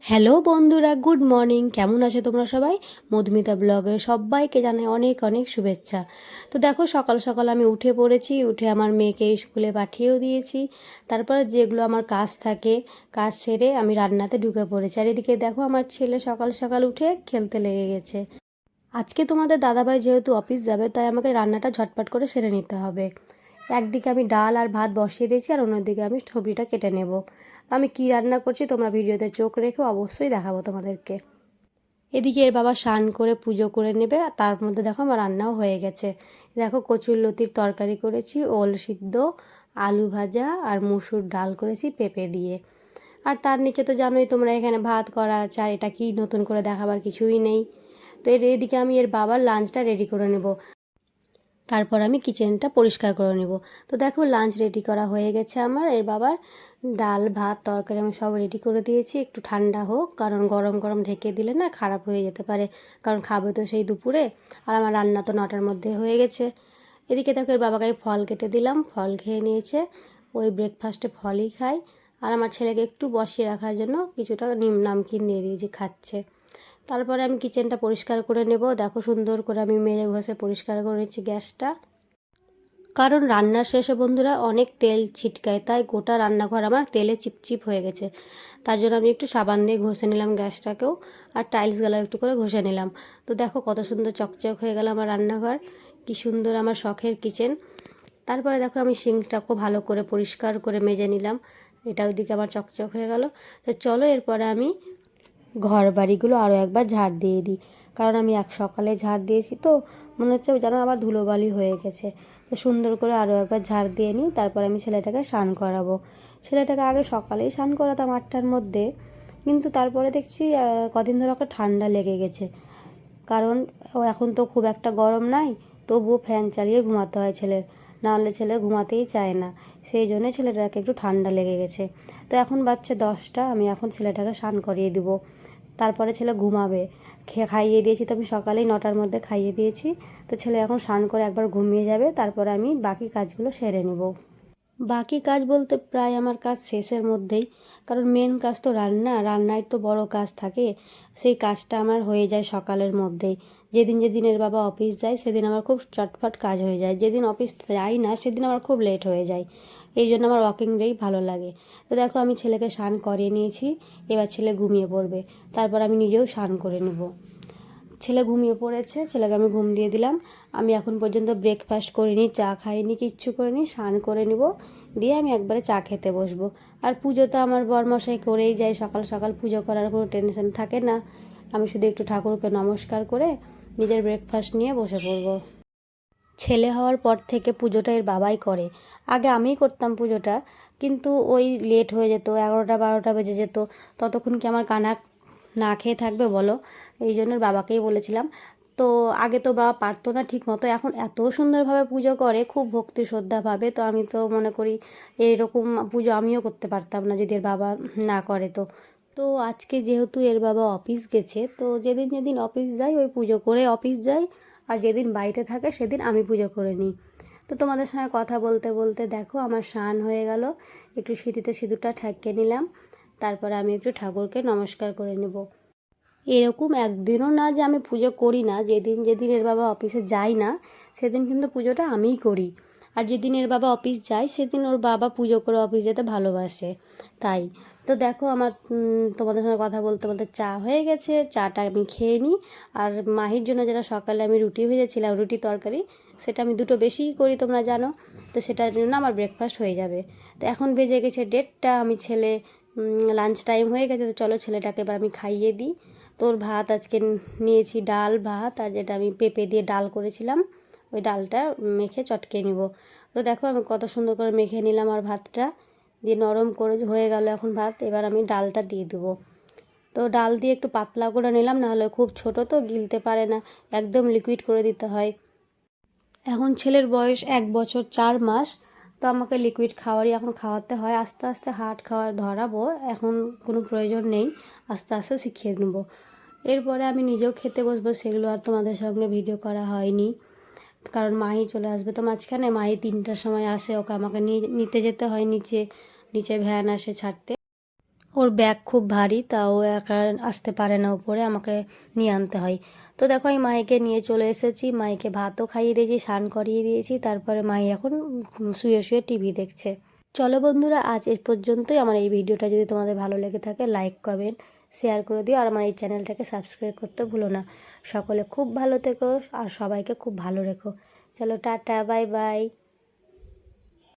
Hello বন্ধুরা, good morning. কেমন আছো তোমরা সবাই? মধুমিতা ব্লগের সবাইকে জানাই অনেক অনেক শুভেচ্ছা। তো দেখো, সকাল সকাল আমি উঠে পড়েছি, উঠে আমার মেয়েকে স্কুলে পাঠিয়েও দিয়েছি। তারপরে যেগুলো আমার কাজ থাকে, কাজ সেরে আমি রান্নাতে ঢুকে পড়েছি। আর এদিকে দেখো, আমার ছেলে সকাল সকাল উঠে খেলতে লেগে গেছে। আজকে তোমাদের দাদাভাই যেহেতু অফিস যাবে, তাই আমাকে রান্নাটা ঝটপট করে সেরে নিতে হবে। একদিকে আমি ডাল আর ভাত বসিয়ে দিয়েছি, আর অন্যদিকে আমি সবজিটা কেটে নেব। আমি কি রান্না করছি তোমরা ভিডিওতে চোখ রেখে অবশ্যই দেখাবো তোমাদেরকে। এদিকে এর বাবা স্নান করে পুজো করে নেবে, আর তার মধ্যে দেখো আমার রান্নাও হয়ে গেছে। দেখো, কচুরলতির তরকারি করেছি, ওল সিদ্ধ, আলু ভাজা আর মুসুর ডাল করেছি পেঁপে দিয়ে। আর তার নিচে তো জানোই তোমরা, এখানে ভাত করা আছে। আর এটা কি নতুন করে দেখাবার কিছুই নেই। তো এদিকে আমি এর বাবার লাঞ্চটা রেডি করে নেব। তারপর আমি কিচেনটা পরিষ্কার করে নেব। তো দেখো, লাঞ্চ রেডি করা হয়ে গেছে আমার। এর বাবার ডাল ভাত তরকারি আমি সব রেডি করে দিয়েছি, একটু ঠান্ডা হোক, কারণ গরম গরম ঢেকে দিলে না খারাপ হয়ে যেতে পারে, কারণ খাবে তো সেই দুপুরে। আর আমার রান্না তো 9টার মধ্যে হয়ে গেছে। এদিকে দেখো, এর বাবাকে আমি ফল কেটে দিলাম, ফল খেয়ে নিয়েছে। ওই ব্রেকফাস্টে ফলই খাই। আর আমার ছেলেকে একটু বসিয়ে রাখার জন্য কিছুটা নামকিন দিয়ে দিয়েছি, খাচ্ছে। তারপরে আমি কিচেনটা পরিষ্কার করে নেব। দেখো, সুন্দর করে আমি মেজে ঘষে পরিষ্কার করে নিচ্ছি গ্যাসটা, কারণ রান্নার শেষে বন্ধুরা অনেক তেল ছিটকায়, তাই গোটা রান্নাঘর আমার তেলে চিপচিপ হয়ে গেছে। তার জন্য আমি একটু সাবান দিয়ে ঘষে নিলাম গ্যাসটাকেও, আর টাইলসগুলো একটু করে ঘষে নিলাম। তো দেখো, কত সুন্দর চকচক হয়ে গেল আমার রান্নাঘর, কি সুন্দর আমার শখের কিচেন। তারপরে দেখো, আমি সিঙ্কটাকেও ভালো করে পরিষ্কার করে মেজে নিলাম, এটা ওইদিকে আমার চকচক হয়ে গেল। তো চলো, এরপরে আমি ঘর বাড়িগুলো আরও একবার ঝাড় দিয়ে দিই, কারণ আমি সকালে ঝাড় দিয়েছি, তো মনে হচ্ছে যেন আবার ধুলোবালি হয়ে গেছে। তো সুন্দর করে আরও একবার ঝাড় দিয়ে নিই। তারপর আমি ছেলেটাকে স্নান করাবো। ছেলেটাকে আগে সকালেই স্নান করাতাম 8টার মধ্যে, কিন্তু তারপরে দেখছি কদিন ধরে ওকে ঠান্ডা লেগে গেছে। কারণ ও এখন তো খুব একটা গরম নাই, তবুও ফ্যান চালিয়ে ঘুমাতে হয় ছেলের, নাহলে ছেলে ঘুমাতেই চায় না। সেই জন্যে ছেলেটাকে একটু ঠান্ডা লেগে গেছে। তো এখন বাজছে 10টা, আমি এখন ছেলেটাকে স্নান করিয়ে দিব। তারপরে ছেলে ঘুমাবে। খাইয়ে দিয়েছি তো, আমি সকালেই 9টার মধ্যে খাইয়ে দিয়েছি। তো ছেলে এখন স্নান করে একবার ঘুমিয়ে যাবে, তারপরে আমি বাকি কাজগুলো সেরে নেব। বাকি কাজ বলতে প্রায় আমার কাজ শেষের মধ্যেই, কারণ মেন কাজ তো রান্নায় তো বড় কাজ থাকে। সেই কাজটা আমার হয়ে যায় সকালের মধ্যেই। যেদিন যেদিন এর বাবা অফিস যায় সেদিন আমার খুব চটফট কাজ হয়ে যায়, যেদিন অফিস যাই না সেদিন আমার খুব লেট হয়ে যায়। এই জন্য আমার ওয়ার্কিং ডেই ভালো লাগে। তো দেখো, আমি ছেলেকে স্নান করিয়ে নিয়েছি, এবার ছেলে ঘুমিয়ে পড়বে। তারপর আমি নিজেও স্নান করে নেব। ছেলে ঘুমিয়ে পড়েছে, ছেলেকে আমি ঘুম দিয়ে দিলাম। আমি এখন পর্যন্ত ব্রেকফাস্ট করিনি, চা খাইনি, কিচ্ছু করিনি, স্নান করে নিব, দিয়ে আমি একবারে চা খেতে বসবো। আর পুজো তো আমার বরমশাই করেই যায়, সকাল সকাল পুজো করার কোনো টেনশন থাকে না। আমি শুধু একটু ঠাকুরকে নমস্কার করে নিজের ব্রেকফাস্ট নিয়ে বসে পড়বো। ছেলে হওয়ার পর থেকে পুজোটা এর বাবাই করে। আগে আমিই করতাম পুজোটা, কিন্তু ওই লেট হয়ে যেত, 11টা 12টা বেজে যেত। ততক্ষণ কি আমার কানা না খেয়ে থাকবে বলো? এই জন্য বাবাকেই বলেছিলাম। তো আগে তো বাবা পারতো না ঠিক মতো, এখন এত সুন্দরভাবে পুজো করে, খুব ভক্তি শ্রদ্ধাভাবে। তো আমি তো মনে করি এরকম পুজো আমিও করতে পারতাম না যদি এর বাবা না করে। তো তো আজকে যেহেতু এর বাবা অফিস গেছে, তো যেদিন যেদিন অফিস যায় ওই পুজো করে অফিস যায়, আর যেদিন বাড়িতে থাকে সেদিন আমি পুজো করে নিই। তো তোমাদের সঙ্গে কথা বলতে বলতে দেখো, আমার স্নান হয়ে গেল, একটু সিঁথিতে সিঁদুরটা ঠেকিয়ে নিলাম। তারপরে আমি একটু ঠাকুরকে নমস্কার করে নেব। এরকম একদিনও না যে আমি পুজো করি না, যেদিন যেদিন এর বাবা অফিসে যায় না সেদিন কিন্তু পুজোটা আমিই করি। আর যেদিন এর বাবা অফিস যায় সেদিন ওর বাবা পুজো করে অফিস যেতে ভালোবাসে, তাই। তো দেখো, আমার তোমাদের সঙ্গে কথা বলতে বলতে চা হয়ে গেছে, চাটা আমি খেয়ে নিই। আর মাহির জন্য যেটা সকালে আমি রুটি ভেজেছিলাম, রুটি তরকারি, সেটা আমি দুটো বেশিই করি তোমরা জানো। তো সেটার জন্য আমার ব্রেকফাস্ট হয়ে যাবে। তো এখন বেজে গেছে 1:30, আমি ছেলে লাঞ্চ টাইম হয়ে গেছে, তো চলো ছেলেটাকে এবার আমি খাইয়ে দিই। তোর ভাত আজকে নিয়েছি, ডাল ভাত, আর যেটা আমি পেঁপে দিয়ে ডাল করেছিলাম ওই ডালটা মেখে চটকে নিব। তো দেখো, আমি কত সুন্দর করে মেখে নিলাম আর ভাতটা দিয়ে নরম করে হয়ে গেল এখন ভাত। এবার আমি ডালটা দিয়ে দেবো। তো ডাল দিয়ে একটু পাতলা করে নিলাম, নাহলে খুব ছোট তো গিলতে পারে না, একদম লিকুইড করে দিতে হয়। এখন ছেলের বয়স 1 বছর 4 মাস, তো আমাকে লিকুইড খাবারই এখন খাওয়াতে হয়। আস্তে আস্তে হার্ড খাবার ধরাবো, এখন কোনো প্রয়োজন নেই, আস্তে আস্তে শিখিয়ে নেবো। এরপরে আমি নিজেও খেতে বসবো, সেগুলো আর তোমাদের সঙ্গে ভিডিও করা হয়নি, কারণ মাহি চলে আসবে তো মাঝখানে। মাহি 3টার সময় আসে, ওকে আমাকে নিতে যেতে হয় নিচে, নিচে ভ্যান আসে ছাড়তে। ও ওর ব্যাগ খুব ভারী, তাও একা আসতে পারে না উপরে, আমাকে নিয়ে আনতে হয়। তো দেখো আমি মাইকে নিয়ে চলে এসেছি, মাইকে ভাতও খাইয়ে দিয়েছি, স্নান করিয়ে দিয়েছি, তারপরে মাই এখন শুয়ে শুয়ে টিভি দেখছে। চলো বন্ধুরা, আজ এ পর্যন্তই। আমার এই ভিডিওটা যদি তোমাদের ভালো লেগে থাকে লাইক কমেন্ট শেয়ার করে দিও, আর আমার এই চ্যানেলটাকে সাবস্ক্রাইব করতে ভুলো না। সকলে খুব ভালো থেকো আর সবাইকে খুব ভালো রেখো। চলো টাটা, বাই বাই।